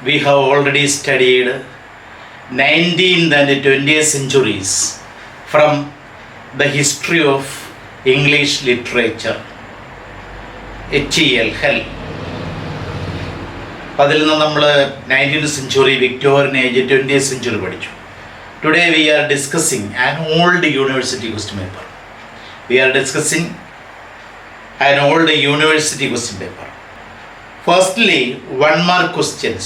we have already studied 19th and 20th centuries from the history of English literature. HEL, hell. അതിൽ നിന്ന് നമ്മൾ 19th century, Victorian age, 20th century പഠിച്ചു. Today we are discussing an old university question paper. Firstly, one more questions.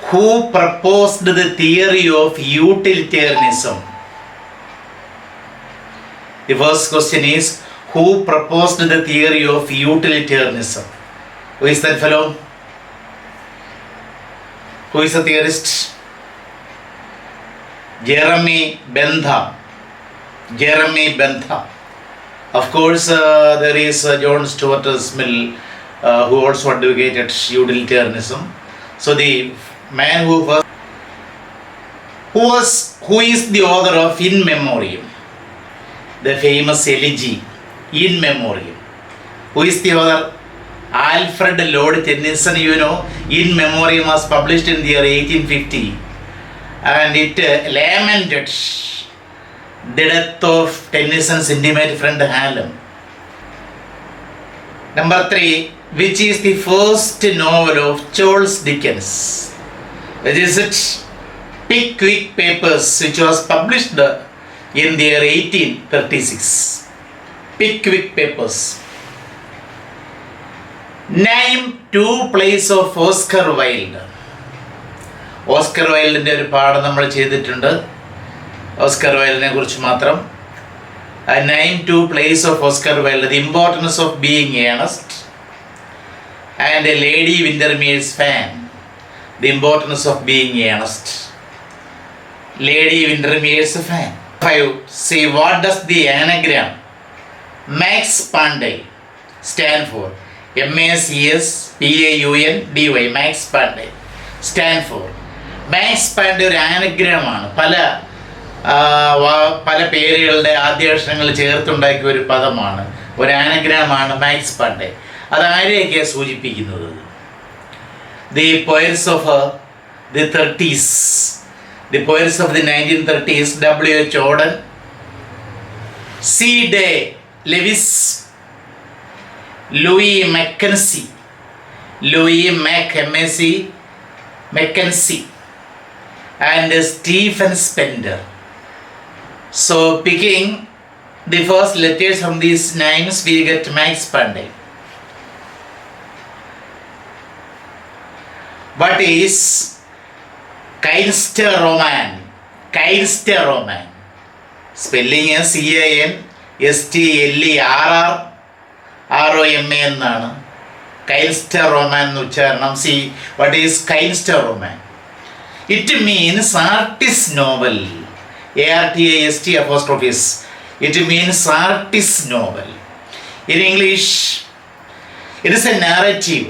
Who proposed the theory of utilitarianism? The first question is, who proposed the theory of utilitarianism? Who is that fellow? Who is the theorist? Jeremy Bentham. Of course, there is John Stuart Mill, who also advocated utilitarianism. So the man who is the author of In Memoriam, the famous elegy In Memoriam. Who is the author? Alfred Lord Tennyson. You know, In Memoriam was published in the year 1850, and it lamented the death of Tennyson's intimate friend Hallam. Number 3, which is the first novel of Charles Dickens? Which is it? Pickwick Papers, which was published in the year 1836. Pickwick Papers. Name 2 plays of Oscar Wilde. Oscar വൈൽഡിൻ്റെ ഒരു പാഠം നമ്മൾ ചെയ്തിട്ടുണ്ട്. Oscar വൈൽഡിനെ കുറിച്ച് മാത്രം. Name 2 plays of Oscar Wilde: The Importance of Being Earnest and Lady Windermere's Fan. The Importance of Being Earnest. Lady Windermere's Fan. 5. See, what does the anagram Max Panday stand for? MACSPAUNDY. Max Panday stand for. Max Panday ഒരു ആനഗ്രാമാണ്. പല പേരുകളുടെ ആദ്യാക്ഷരങ്ങൾ ചേർത്തുണ്ടാക്കിയ ഒരു പദമാണ്, ഒരു ആനഗ്രാമാണ് max Pandey. അതാരെയൊക്കെയാണ് സൂചിപ്പിക്കുന്നത്? The poets of the 30s, the poets of the 1930s, W.H. Auden, C. Day Lewis, Louis Mackenzie, and Stephen Spender. So picking the first letters from these names, we get Max Panday. What is Cainster-Roman? Spelling is CANSTLERRROMA എന്നാണ്. Cainster-Roman എന്ന് ഉച്ചാരണം. See, what is Cainster-Roman? It means artist novel. ARTIST'. It means artist novel. In English, it is a narrative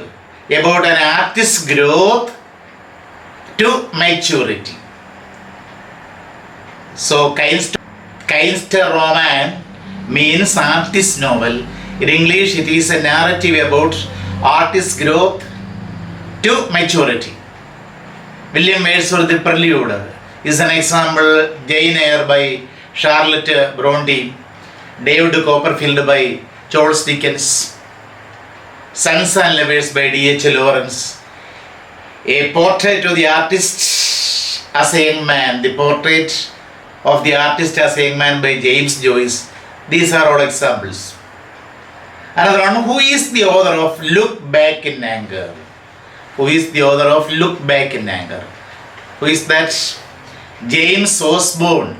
about an artist's growth to maturity. So, Cainster-Roman means artist novel. In English, it is a narrative about artist's growth to maturity. William Wordsworth's Prelude is an example. Jane Eyre by Charlotte Brontë. David Copperfield by Charles Dickens. Sons and Lovers by D.H. Lawrence. A portrait of the artist as a young man. The portrait of the artist as a young man by James Joyce. These are all examples. Another one, who is the author of Look Back in Anger? Who is the author of Look Back in Anger? Who is that? James Osborne.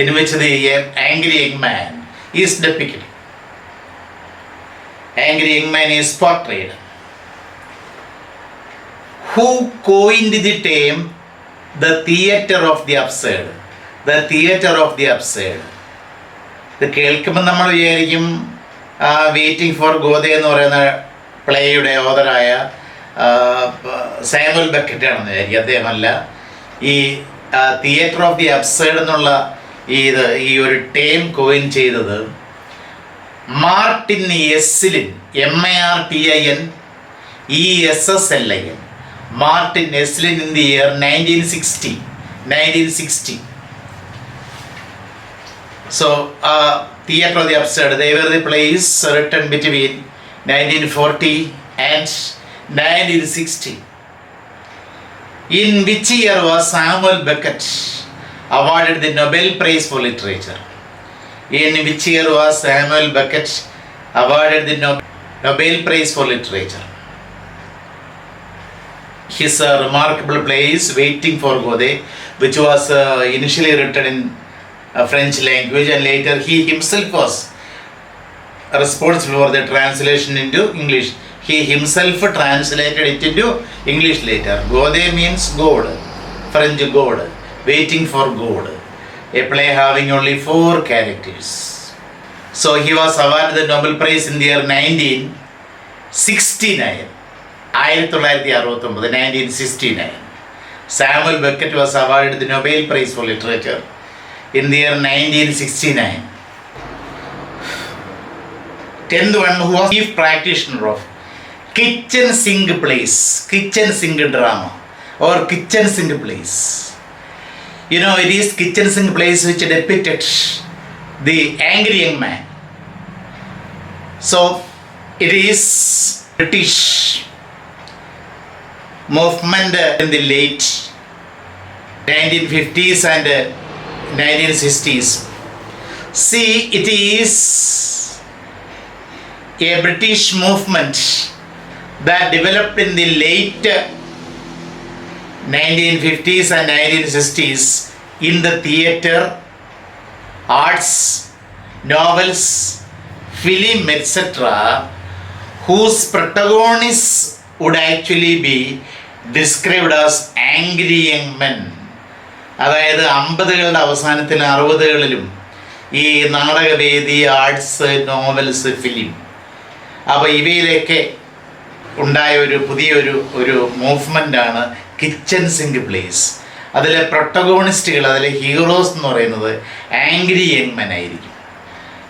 In which the angry young man is depicted. Angry young man is portrayed. Who coined the term the theatre of the absurd? ഇത് കേൾക്കുമ്പോൾ നമ്മൾ വിചാരിക്കും waiting for ഗോദ എന്ന് പറയുന്ന പ്ലേയുടെ ഓതറായ Samuel Beckett ആണെന്ന് വിചാരിക്കും. അദ്ദേഹമല്ല. ഈ theatre of the absurd എന്നുള്ള ഈ ഒരു ടേം കോയിൻ ചെയ്തത് Martin Esslin, MARTINESSLIN, Martin Esslin in the year 1960. So, Theatre of the Absurd, they were the plays written between 1940 and 1960. In which year was Samuel Beckett awarded the Nobel Prize for Literature? In which year was Samuel Beckett awarded the Nobel Prize for Literature? His remarkable play is Waiting for Godot, which was initially written in French language, and later he himself was responsible for the translation into English. He himself translated it into English later. Godot means God, French God, Waiting for God. A play having only 4 characters. So he was awarded the Nobel Prize in the year 1969. 1969. Samuel Beckett was awarded the Nobel Prize for Literature in the year 1969. 10th one, who was chief practitioner of kitchen sink plays, kitchen sink drama or kitchen sink plays. You know, it is kitchen sink plays which depicted the angry young man. So it is British movement in the late 1950s and 1960s. See, it is a British movement that developed in the late 1950s and 1960s in the theatre, arts, novels, film, etc., whose protagonists would actually be described as angry young men. അതായത് 50കളുടെ അവസാനത്തിലും 60കളിലും ഈ നാടകവേദി, arts, novels, film, അപ്പോൾ ഇവയിലൊക്കെ ഉണ്ടായ ഒരു പുതിയൊരു മൂവ്മെൻ്റാണ് kitchen sink place. അതിലെ പ്രൊട്ടഗോണിസ്റ്റുകൾ, അതിലെ heroes എന്ന് പറയുന്നത് ആംഗ്രി യങ് മെൻ ആയിരിക്കും.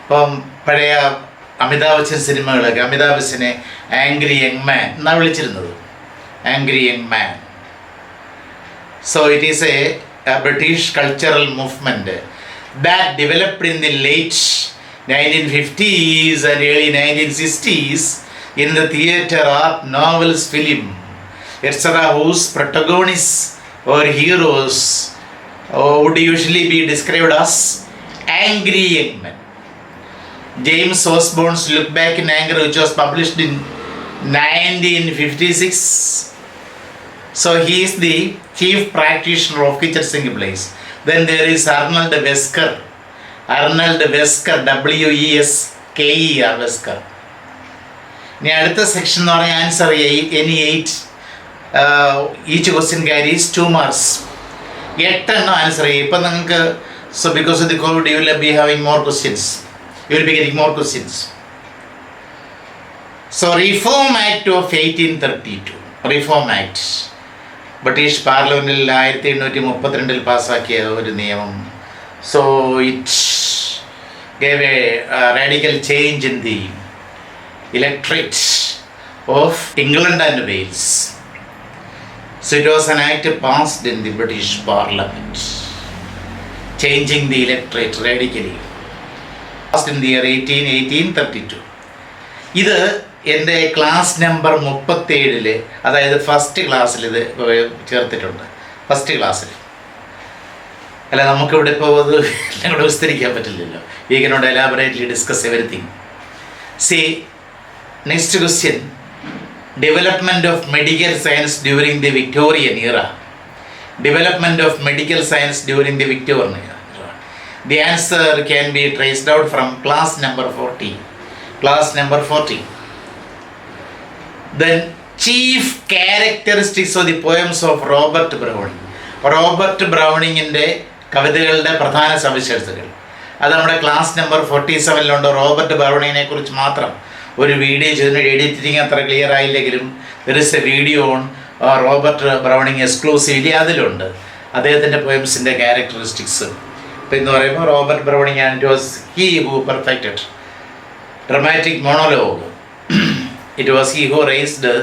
ഇപ്പം പഴയ അമിതാഭ് ബച്ചൻ സിനിമകളൊക്കെ അമിതാഭ് ബച്ചനെ ആംഗ്രി യങ് മാൻ എന്നാണ് വിളിച്ചിരുന്നത്, angry young man. So it is A British cultural movement that developed in the late 1950s and early 1960s in the theatre, art, novels, film, etc., whose protagonists or heroes would usually be described as angry young men. James Osborne's Look Back in Anger, which was published in 1956. So he is the chief practitioner of kitchen sink plays. Then there is Arnold Wesker, W-E-S-K-E-R, Wesker. ഇനി അടുത്ത section എന്ന് പറഞ്ഞാൽ answer any 8. Each question carries 2 marks. 8 answer ചെയ്യും. ഇപ്പം നിങ്ങൾക്ക് so because of the Covid U will be having more questions, U will be getting more questions. So reform act of 1832, reform act British പാർലമെൻറ്റിൽ 1832 പാസ്സാക്കിയ ഒരു നിയമം. So it gave A radical change in the electorate of England and Wales. So it was an act passed in the British Parliament, changing the electorate radically. Passed in the year 1832. ഇത് എൻ്റെ class number 37, അതായത് first ക്ലാസ്സിൽ ഇത് ചേർത്തിട്ടുണ്ട്. First ക്ലാസ്സിൽ അല്ല, നമുക്കിവിടെ ഇപ്പോൾ അത് എല്ലാം കൂടെ വിസ്തരിക്കാൻ പറ്റില്ലല്ലോ. We cannot elaborately discuss everything. See, next question, development of medical science during the Victorian era. Development of medical science during the Victorian era. The answer can be traced out from class number 40. Class number 40. The chief characteristics of the poems of Robert Browning. Robert Browning ന്റെ കവിതകളുടെ പ്രധാന സവിശേഷതകൾ അത് നമ്മുടെ class number 47 Robert ബ്രൗണിങ്ങിനെ കുറിച്ച് മാത്രം ഒരു video ചെയ്തിട്ട് എഡിറ്റിങ് അത്ര ക്ലിയർ ആയില്ലെങ്കിലും there is a video on Robert Browning exclusively അതിലുണ്ട് അദ്ദേഹത്തിൻ്റെ പോയംസിൻ്റെ ക്യാരക്ടറിസ്റ്റിക്സ്. ഇപ്പം എന്ന് പറയുമ്പോൾ Robert Browning and was he who perfected dramatic monologue. It was he who raised the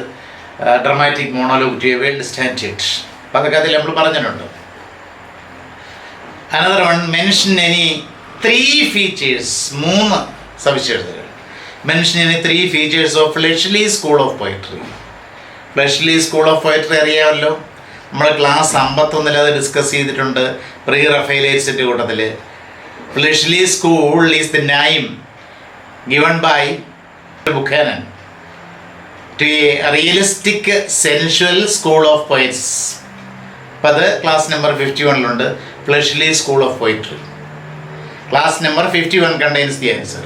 dramatic monologue to a world standard. അപ്പോൾ അതൊക്കെ അതിൽ നമ്മൾ പറഞ്ഞിട്ടുണ്ട്. Another one, mention any 3 features, 3 സവിശേഷതകൾ. Mention any 3 features of fleshly school of poetry. Fleshly school of poetry അറിയാമല്ലോ. നമ്മൾ class 51 അത് discuss ചെയ്തിട്ടുണ്ട്, പ്രീ റഫേലേറ്റ്സിൻ്റെ കൂട്ടത്തിൽ. Fleshly school is the name given by Buchanan to a realistic sensual school of poets. അപ്പം അത് class number 51 fleshly school of poetry. Class number 51 contains the answer.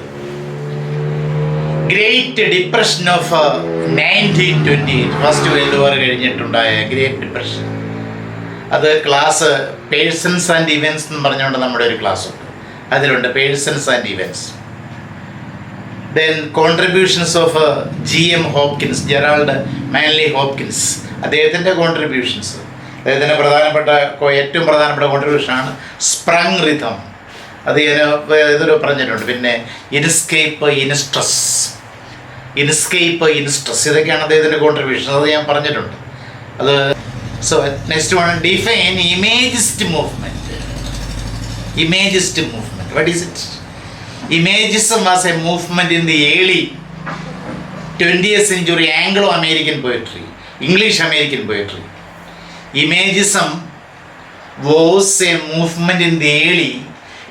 Great depression of 1920, first world war കഴിഞ്ഞിട്ടുണ്ടായ great depression. അത് class persons and events എന്ന് പറഞ്ഞുകൊണ്ട് നമ്മുടെ ഒരു class ഉണ്ട്, അതിലുണ്ട് persons and events. Then contributions of G.M. Hopkins, Gerald Manley Hopkins, അദ്ദേഹത്തിൻ്റെ contributions. അദ്ദേഹത്തിൻ്റെ ഏറ്റവും പ്രധാനപ്പെട്ട കോൺട്രിബ്യൂഷനാണ് സ്പ്രങ് റിഥം. അത് ഞാൻ ഇതൊരു പറഞ്ഞിട്ടുണ്ട്. പിന്നെ ഇൻസ്കേപ്പ് ഇൻ സ്ട്രെസ്, ഇതൊക്കെയാണ് അദ്ദേഹത്തിൻ്റെ കോൺട്രിബ്യൂഷൻ. അത് ഞാൻ പറഞ്ഞിട്ടുണ്ട്. അത് so next one, define imagist movement. What is it? Imagism was A movement in the early 20th century Anglo American poetry, English American poetry. Imagism was A movement in the early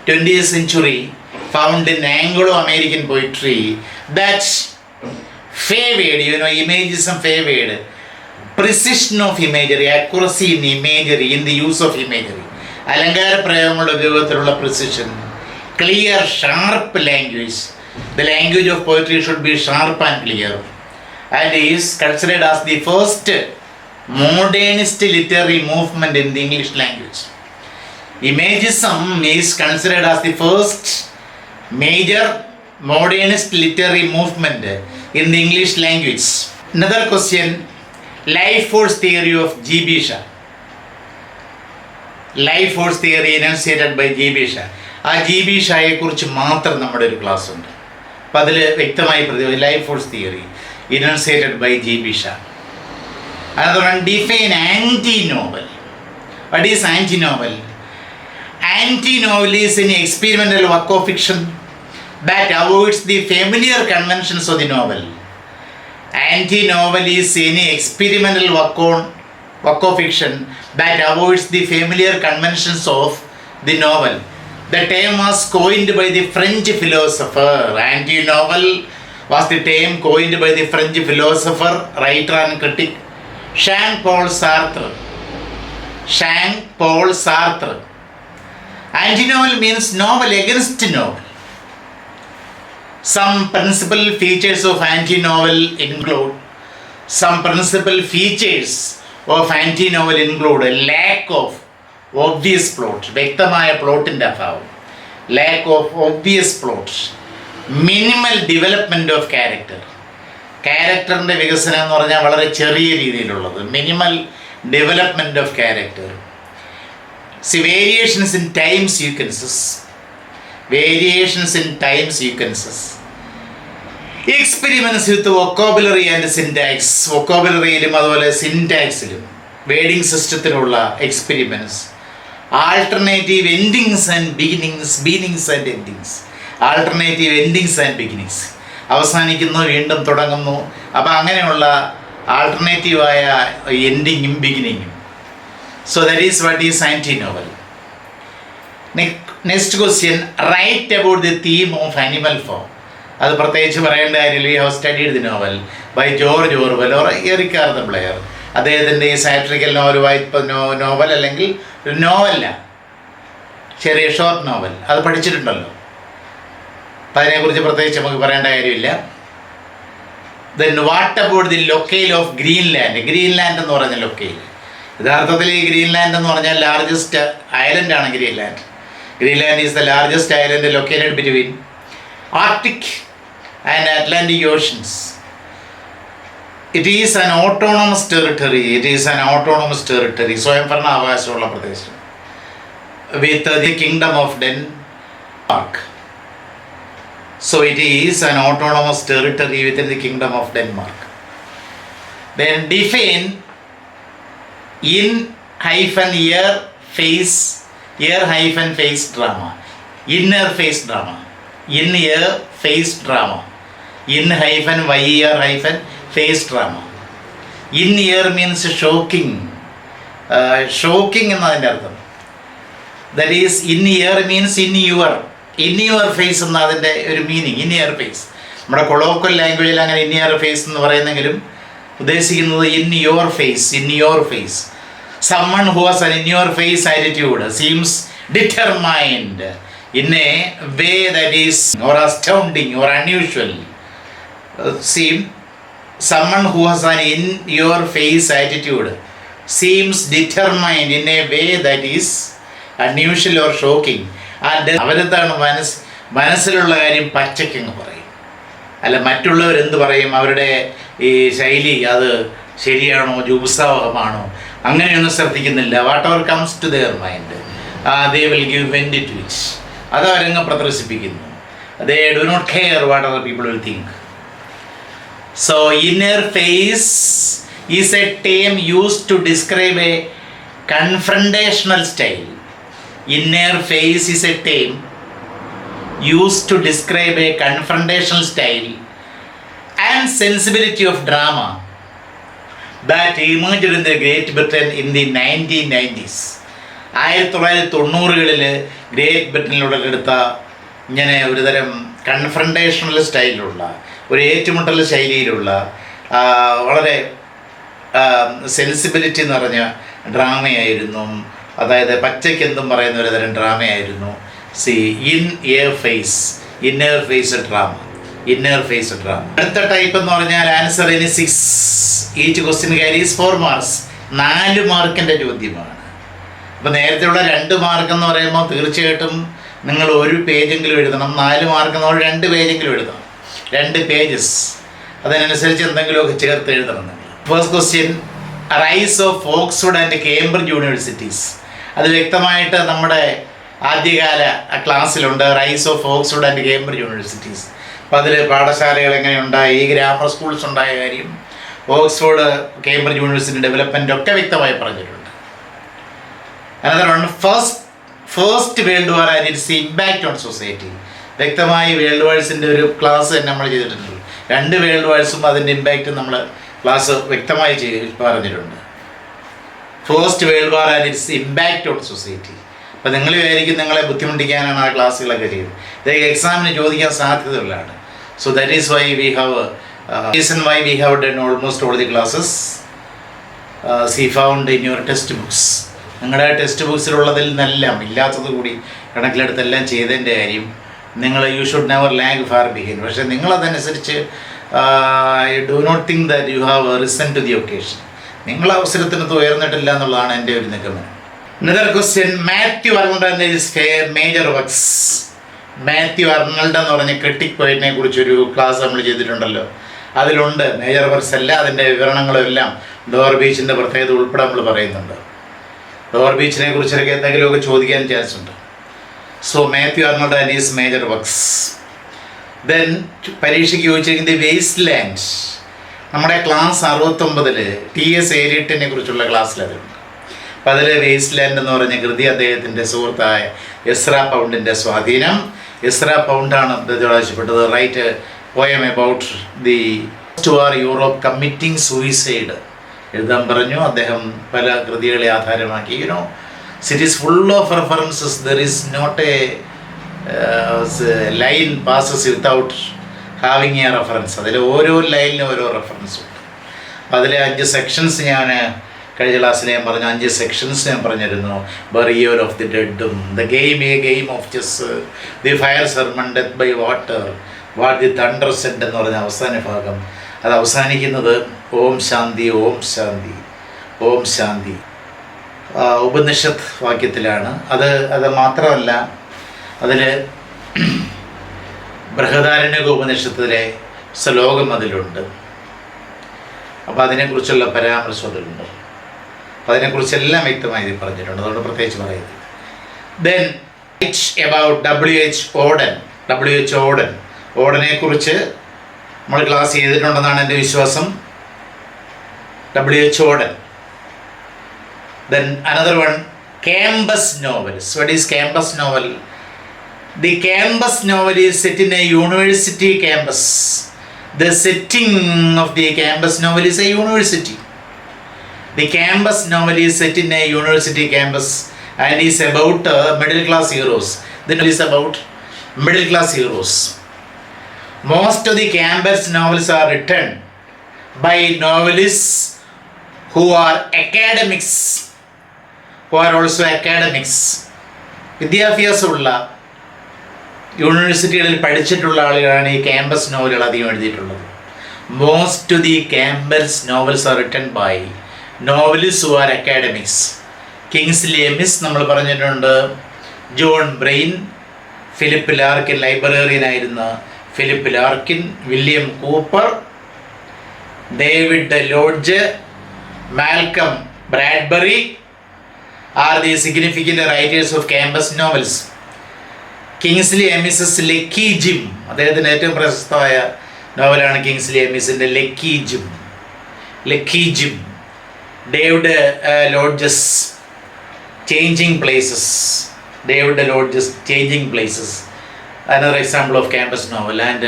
20th century found in Anglo-American poetry that favored, imagism favored precision of imagery, accuracy in imagery, in the use of imagery. അലങ്കാര പ്രയോഗങ്ങളുടെ ഉപയോഗത്തിലുള്ള precision, clear, sharp language. The language of poetry should be sharp and clear, and is considered as the first modernist literary movement in the English language. Imagism is considered as the first major modernist literary movement in the English language. Another question, life force theory of G.B. Shah. Life force theory enunciated by G.B. Shah. ആ G.B. ഷായെ കുറിച്ച് മാത്രം നമ്മുടെ ഒരു class ഉണ്ട്. അപ്പം അതിൽ വ്യക്തമായി life force theory enunciated by G.B. Shah. Another one, define anti-novel. What is anti-novel? Anti-novel is an experimental work of fiction that avoids the familiar conventions of the novel. Anti-novel is any experimental work of fiction that avoids the familiar conventions of the novel. The term was coined by the French philosopher. Anti-novel was the term coined by the French philosopher, writer and critic Jean-Paul Sartre. Anti-novel means novel against novel. Some principal features of anti-novel include a lack of obvious plot, വ്യക്തമായ പ്ലോട്ടിൻ്റെ അഭാവം, lack of obvious plot, minimal development of character. ക്യാരക്ടറിൻ്റെ വികസനം എന്ന് പറഞ്ഞാൽ വളരെ ചെറിയ രീതിയിലുള്ളത്, minimal development of character. Variations in time sequences. Experiments with vocabulary and syntax. വൊക്കാബുലറിയിലും അതുപോലെ സിൻടാക്സിലും വേർഡിംഗ് സിസ്റ്റത്തിലുള്ള experiments. Alternative endings and beginnings. അവസാനിക്കുന്നു, വീണ്ടും തുടങ്ങുന്നു. അപ്പോൾ അങ്ങനെയുള്ള ആൾട്ടർനേറ്റീവായ എൻഡിങ്ങും ബിഗിനിങ്ങും. So that is what is anti-novel. Next question, write about the theme of animal form. അത് പ്രത്യേകിച്ച് പറയേണ്ട കാര്യമില്ല. You have studied the novel by George Orwell or Eric Arthur Blair. അദ്ദേഹത്തിൻ്റെ ഈ സാറ്ററിക്കൽ നോവൽ അല്ലെങ്കിൽ ഒരു നോവല്ല, ചെറിയ ഷോർട്ട് നോവൽ, അത് പഠിച്ചിട്ടുണ്ടല്ലോ. അപ്പം അതിനെക്കുറിച്ച് പ്രത്യേകിച്ച് നമുക്ക് പറയേണ്ട കാര്യമില്ല. Then what about the locale of Greenland എന്ന് പറഞ്ഞ ലൊക്കെയിൽ. യഥാർത്ഥത്തിൽ ഈ ഗ്രീൻലാൻഡ് എന്ന് പറഞ്ഞാൽ ലാർജസ്റ്റ് ഐലൻഡാണ് Greenland. Greenland is the largest island located between Arctic and Atlantic oceans. It is an autonomous territory. സ്വയംഭരണ അവകാശമുള്ള പ്രദേശം with the Kingdom of Denmark. So it is an autonomous territory within the Kingdom of Denmark. Then define in-ear face drama. Inner face drama. In-ear face drama. In-YER-face drama. In-ear means shocking. Shocking എന്നതിൻ്റെ അർത്ഥം. That is, in-ear means in your face എന്നതിൻ്റെ ഒരു meaning. in-ear face. നമ്മുടെ colloquial ലാംഗ്വേജിൽ അങ്ങനെ in-ear face എന്ന് പറയുന്നെങ്കിലും ഉദ്ദേശിക്കുന്നത് in your face. Someone who has an in your face attitude seems determined in a way that is or astounding or unusual. Someone who has an in your face attitude seems determined in a way that is unusual or shocking. And അവരെന്താണ് മനസ്സിലുള്ള കാര്യം പച്ചയ്ക്കങ്ങ് പറയും. അല്ല, മറ്റുള്ളവരെന്ത് പറയും, അവരുടെ ഈ ശൈലി അത് ശരിയാണോ ജുഗുപ്സാവഹമാണോ അങ്ങനെയൊന്നും ശ്രദ്ധിക്കുന്നില്ല. Whatever comes to their mind they will give vent to it. അത് അവരങ്ങ് പ്രദർശിപ്പിക്കുന്നു. They do not care what other people will think. So inner face is a term used to describe a confrontational style. Inner face is a term used to describe a confrontational style and sensibility of drama that emerged in the Great Britain in the 1990s. 1990-കളിൽ great ബ്രിട്ടനിലൂടെ എടുത്ത ഇങ്ങനെ ഒരുതരം കൺഫ്രണ്ടേഷണൽ സ്റ്റൈലിലുള്ള ഒരു ഏറ്റുമുട്ടൽ ശൈലിയിലുള്ള വളരെ sensibility നിറഞ്ഞ ഡ്രാമയായിരുന്നു. അതായത് പച്ചയ്ക്ക് എന്തും പറയുന്ന ഒരു തരം ഡ്രാമയായിരുന്നു. Inner face drama. അടുത്ത ടൈപ്പ് എന്ന് പറഞ്ഞാൽ answer in 6. Each question carries 4 marks. 4 മാർക്കിൻ്റെ ചോദ്യമാണ്. അപ്പോൾ നേരത്തെയുള്ള 2 മാർക്ക് എന്ന് പറയുമ്പോൾ തീർച്ചയായിട്ടും നിങ്ങൾ 1 പേജെങ്കിലും എഴുതണം. 4 മാർക്ക് എന്ന് പറഞ്ഞാൽ 2 പേജെങ്കിലും എഴുതണം. 2 പേജസ്. അതിനനുസരിച്ച് എന്തെങ്കിലുമൊക്കെ ചേർത്ത് എഴുതണം നിങ്ങൾ. First question, rise of Oxford and Cambridge universities. അത് വ്യക്തമായിട്ട് നമ്മുടെ ആദ്യകാല ക്ലാസ്സിലുണ്ട്. Rise of Oxford and Cambridge universities. അപ്പോൾ അതിൽ പാഠശാലകൾ എങ്ങനെയുണ്ടായി, ഗ്രാമർ സ്കൂൾസ് ഉണ്ടായ കാര്യം, ഓക്സ്ഫോർഡ് കേംബ്രിഡ്ജ് യൂണിവേഴ്സിറ്റി ഡെവലപ്മെൻ്റ് ഒക്കെ വ്യക്തമായി പറഞ്ഞിട്ടുണ്ട്. Another one, first world war and it's impact on society. വ്യക്തമായി വേൾഡ് വാഴ്സിൻ്റെ ഒരു ക്ലാസ് തന്നെ നമ്മൾ ചെയ്തിട്ടുണ്ട്. 2 വേൾഡ് വാഴ്സും അതിൻ്റെ ഇമ്പാക്റ്റ് നമ്മൾ ക്ലാസ് വ്യക്തമായി പറഞ്ഞിട്ടുണ്ട്. First world war and it's impact on society. അപ്പോൾ നിങ്ങൾ വിചാരിക്കും നിങ്ങളെ ബുദ്ധിമുട്ടിക്കാനാണ് ആ ക്ലാസ്സുകളൊക്കെ ചെയ്തത്. ഇത് എക്സാമിന് ചോദിക്കാൻ സാധ്യതയുള്ളതാണ്. So that is why we have reason why we have done almost all the classes found in your text books. നിങ്ങളുടെ ടെക്സ്റ്റ് ബുക്സിലുള്ളതിൽ നിന്നെല്ലാം ഇല്ലാത്തത് കൂടി കണക്കിലെടുത്തെല്ലാം ചെയ്തതിൻ്റെ കാര്യം നിങ്ങൾ you should never lag far behind. പക്ഷേ നിങ്ങളതനുസരിച്ച് I do not think that you have risen to the occasion. നിങ്ങൾ അവസരത്തിന് ഉയർന്നിട്ടില്ല എന്നുള്ളതാണ് എൻ്റെ ഒരു നിഗമനം. Another question, Matthew Arnold major works. Matthew Arnold എന്ന് പറഞ്ഞ ക്രിട്ടിക് പോയിറ്റിനെ കുറിച്ചൊരു ക്ലാസ് നമ്മൾ ചെയ്തിട്ടുണ്ടല്ലോ. അതിലുണ്ട് മേജർ വർക്ക്സ് എല്ലാം, അതിൻ്റെ വിവരണങ്ങളും എല്ലാം ഡോർ ബീച്ചിൻ്റെ പ്രത്യേകത ഉൾപ്പെടെ നമ്മൾ പറയുന്നുണ്ട്. ഡോർ ബീച്ചിനെ കുറിച്ചൊക്കെ എന്തെങ്കിലുമൊക്കെ ചോദിക്കാൻ ചാൻസ് ഉണ്ട്. So Mathew Arnold and is major works. Then പരീക്ഷയ്ക്ക് ചോദിച്ചിരിക്കുന്നത് വേസ്റ്റ് ലാൻഡ്. നമ്മുടെ ക്ലാസ് 69 T.S. എലിയട്ടിനെ കുറിച്ചുള്ള ക്ലാസ്സിലതുണ്ട്. അപ്പോൾ അതിൽ വേസ്റ്റ് ലാൻഡ് എന്ന് പറഞ്ഞ കൃതി അദ്ദേഹത്തിൻ്റെ സുഹൃത്തായ എസ്ര പൗണ്ടിൻ്റെ സ്വാധീനം. എസ്ര പൗണ്ടാണ് അദ്ദേഹത്തോട് ആവശ്യപ്പെട്ടത് write poem about the war Europe committing suicide എഴുതാൻ പറഞ്ഞു. അദ്ദേഹം പല കൃതികളെ ആധാരമാക്കി. It is full of references. There is not a line passes without having a reference. അതിൽ ഓരോ ലൈനിനും ഓരോ റെഫറൻസ് ഉണ്ട്. അതിൽ 5 സെക്ഷൻസ് ഞാൻ കഴിഞ്ഞ ക്ലാസ്സിൽ ഞാൻ പറഞ്ഞു. 5 സെക്ഷൻസ് ഞാൻ പറഞ്ഞിരുന്നു. ബറിയൽ ഓഫ് ദി ഡെഡും, the game a game of chess, the fire sermon, death by water, what the thunder said എന്ന് പറഞ്ഞ അവസാന ഭാഗം. അത് അവസാനിക്കുന്നത് ഓം ശാന്തി ഓം ശാന്തി ഓം ശാന്തി ഉപനിഷത്ത് വാക്യത്തിലാണ്. അത് മാത്രമല്ല, അതിൽ ബൃഹദാരണ്യക ഉപനിഷത്തിലെ ശ്ലോകം അതിലുണ്ട്. അപ്പോൾ അതിനെക്കുറിച്ചുള്ള പരാമർശം അതിലുണ്ട്. അപ്പോൾ അതിനെക്കുറിച്ചെല്ലാം വ്യക്തമായി ഇത് പറഞ്ഞിട്ടുണ്ട്. അതുകൊണ്ട് പ്രത്യേകിച്ച് പറയുന്നത്. Then about W.H. ഓഡൻ ഓഡനെക്കുറിച്ച് നമ്മൾ ക്ലാസ് ചെയ്തിട്ടുണ്ടെന്നാണ് എൻ്റെ വിശ്വാസം. W.H. Auden. Then another one, campus novels. What is campus novel? The campus novel is set in a university campus. The setting of the campus novel is a university. The campus novel is set in a university campus and is about middle class heroes. The novel is about middle class heroes. Most of the campus novels are written by novelists who are academics, who are also academics. വിദ്യാഭ്യാസമുള്ള യൂണിവേഴ്സിറ്റികളിൽ പഠിച്ചിട്ടുള്ള ആളുകളാണ് ഈ campus നോവലുകൾ അധികം എഴുതിയിട്ടുള്ളത്. Most of the campus novels are written by novelist who are academics. Kingsley Amis നമ്മൾ പറഞ്ഞിട്ടുണ്ട്, ജോൺ ബ്രെയിൻ, ഫിലിപ്പ് ലാർക്കിൻ, ലൈബ്രറിയനായിരുന്ന Philip Larkin, William Cooper, David Lodge, Malcolm Bradbury are the significant writers of campus novels. Kingsley Amis's Lucky Jim, അദ്ദേഹത്തിൻ്റെ ഏറ്റവും പ്രശസ്തമായ നോവലാണ് Kingsley എമിസിൻ്റെ Lucky Jim. David Lodge's Changing Places, another example of campus novel. And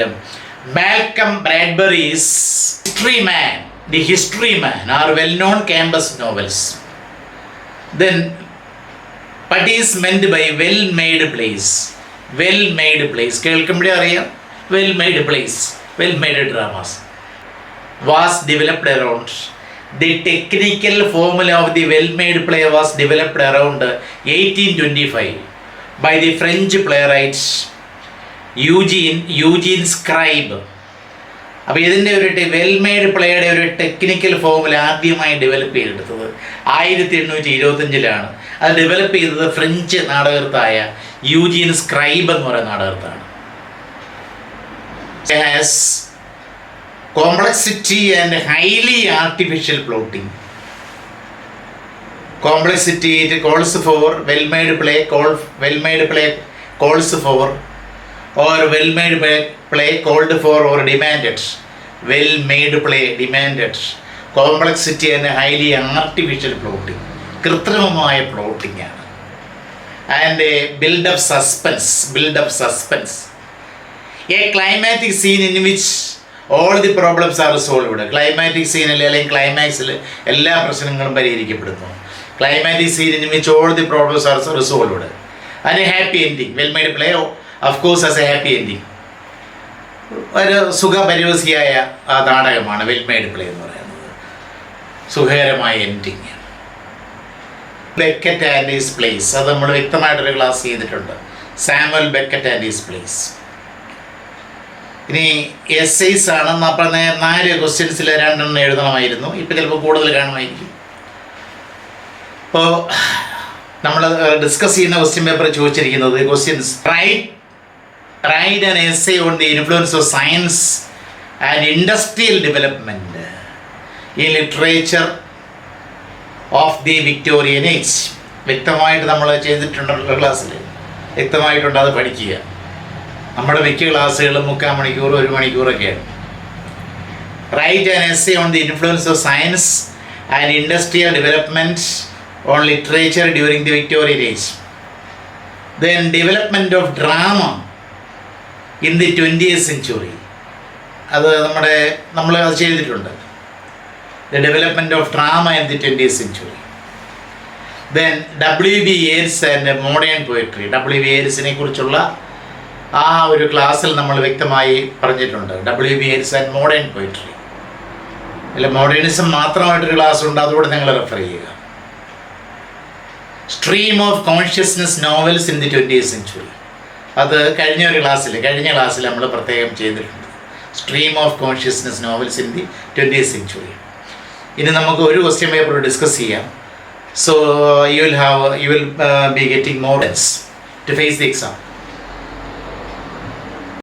Malcolm Bradbury's The History Man are well-known campus novels. Then what is meant by well-made place? കേൾക്കുമ്പോഴേ അറിയാം, well-made dramas was developed around, the technical formula of the well-made play was developed around 1825 by the French playwright Eugene Scribe. അപ്പോൾ ഇതിൻ്റെ ഒരു well-made പ്ലേയുടെ ഒരു technical formula ആദ്യമായി develop ചെയ്തെടുത്തത് 1825 അത് develop ചെയ്തത് French നാടകൃത്തായ Eugene Scribe എന്ന് പറയുന്ന നാടകൃത്താണ്. Has complexity and highly artificial plotting. Complexity it calls for well-made play calls for, or well-made play called for or demanded. Well-made play demanded complexity and highly artificial plotting, കൃത്രിമമായ plotting ആണ്. And build up suspense, a climatic scene in which all the problems are solved. Climatic സീനിൽ അല്ലെങ്കിൽ ക്ലൈമാക്സിൽ എല്ലാ പ്രശ്നങ്ങളും പരിഹരിക്കപ്പെടുന്നു. Climatic scene in which all the problems are resolved and a happy ending. Well-made play of course has a happy ending. ഒരു സുഖപരിവസിയായ നാടകമാണ് well-made play എന്ന് പറയുന്നത്. സുഖകരമായ ending. Beckett and his place, അത് നമ്മൾ വ്യക്തമായിട്ടൊരു ക്ലാസ് ചെയ്തിട്ടുണ്ട്. Samuel Beckett and his place. ഇനി essays ആണ്. അപ്പം 4 ക്വസ്റ്റ്യൻസിൽ 2 എഴുതണമായിരുന്നു. ഇപ്പം ചിലപ്പോൾ കൂടുതൽ കാണുമായിരിക്കും. അപ്പോൾ നമ്മൾ ഡിസ്കസ് ചെയ്യുന്ന ക്വസ്റ്റ്യൻ പേപ്പർ ചോദിച്ചിരിക്കുന്നത് questions write an essay on the influence of science and industrial development in literature of the Victorian age. വ്യക്തമായിട്ട് നമ്മൾ ചെയ്തിട്ടുണ്ടല്ലോ ക്ലാസ്സിൽ, വ്യക്തമായിട്ടുണ്ട്. അത് പഠിക്കുക. നമ്മുടെ മിക്ക ക്ലാസ്സുകളും 3/4 മണിക്കൂർ 1 മണിക്കൂറൊക്കെയാണ്. Write an essay on the influence of science and industrial development on literature during the Victorian age. Then development of drama in the 20th century. അത് നമ്മൾ അത് ചെയ്തിട്ടുണ്ട്. The development of drama in the 20th century. Then W.B. Yeats and modern poetry. W.B. Yeatsനെ കുറിച്ചുള്ള ആ ഒരു ക്ലാസ്സിൽ നമ്മൾ വ്യക്തമായി പറഞ്ഞിട്ടുണ്ട്. W.B. Yeats and modern poetry. അല്ല, മോഡേണിസം മാത്രമായിട്ടൊരു ക്ലാസ് ഉണ്ട്, അതുകൂടെ നിങ്ങൾ റെഫർ ചെയ്യുക. Stream of consciousness novels in the 20th century. അത് കഴിഞ്ഞ ക്ലാസ്സിൽ നമ്മൾ പ്രത്യേകം ചെയ്തിട്ടുണ്ട്. Stream of consciousness novels in the 20th century. ഇനി നമുക്ക് ഒരു ക്വസ്റ്റ്യൻ പേപ്പർ ഡിസ്കസ് ചെയ്യാം. So you will be getting more to face the exam.